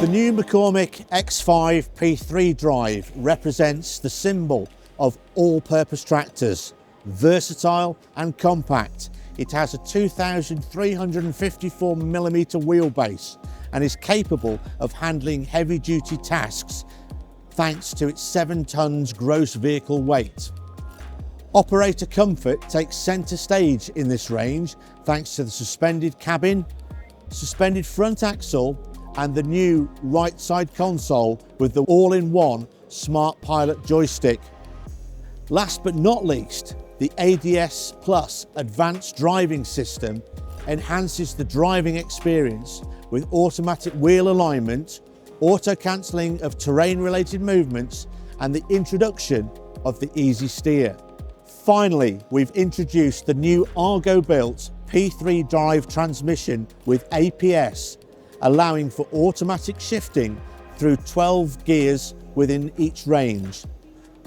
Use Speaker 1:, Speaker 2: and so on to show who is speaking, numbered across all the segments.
Speaker 1: The new McCormick X5 P3-Drive represents the symbol of all-purpose tractors, versatile and compact. It has a 2,354mm wheelbase and is capable of handling heavy-duty tasks thanks to its 7 tons gross vehicle weight. Operator comfort takes centre stage in this range thanks to the suspended cabin, suspended front axle and the new right side console with the all-in-one Smart Pilot joystick. Last but not least, the ADS Plus advanced driving system enhances the driving experience with automatic wheel alignment, auto-cancelling of terrain-related movements and the introduction of the Easy Steer. Finally, we've introduced the new Argo-built P3-Drive transmission with APS, allowing for automatic shifting through 12 gears within each range.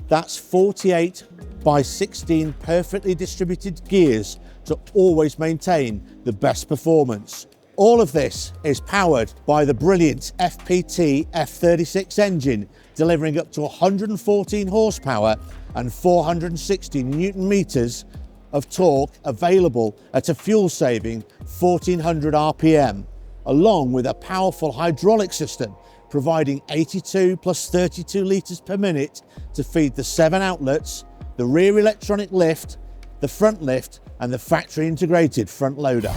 Speaker 1: That's 48 by 16 perfectly distributed gears to always maintain the best performance. All of this is powered by the brilliant FPT F36 engine, delivering up to 114 horsepower and 460 Newton meters of torque, available at a fuel-saving 1400 RPM, along with a powerful hydraulic system providing 82 plus 32 litres per minute to feed the 7 outlets, the rear electronic lift, the front lift and the factory integrated front loader.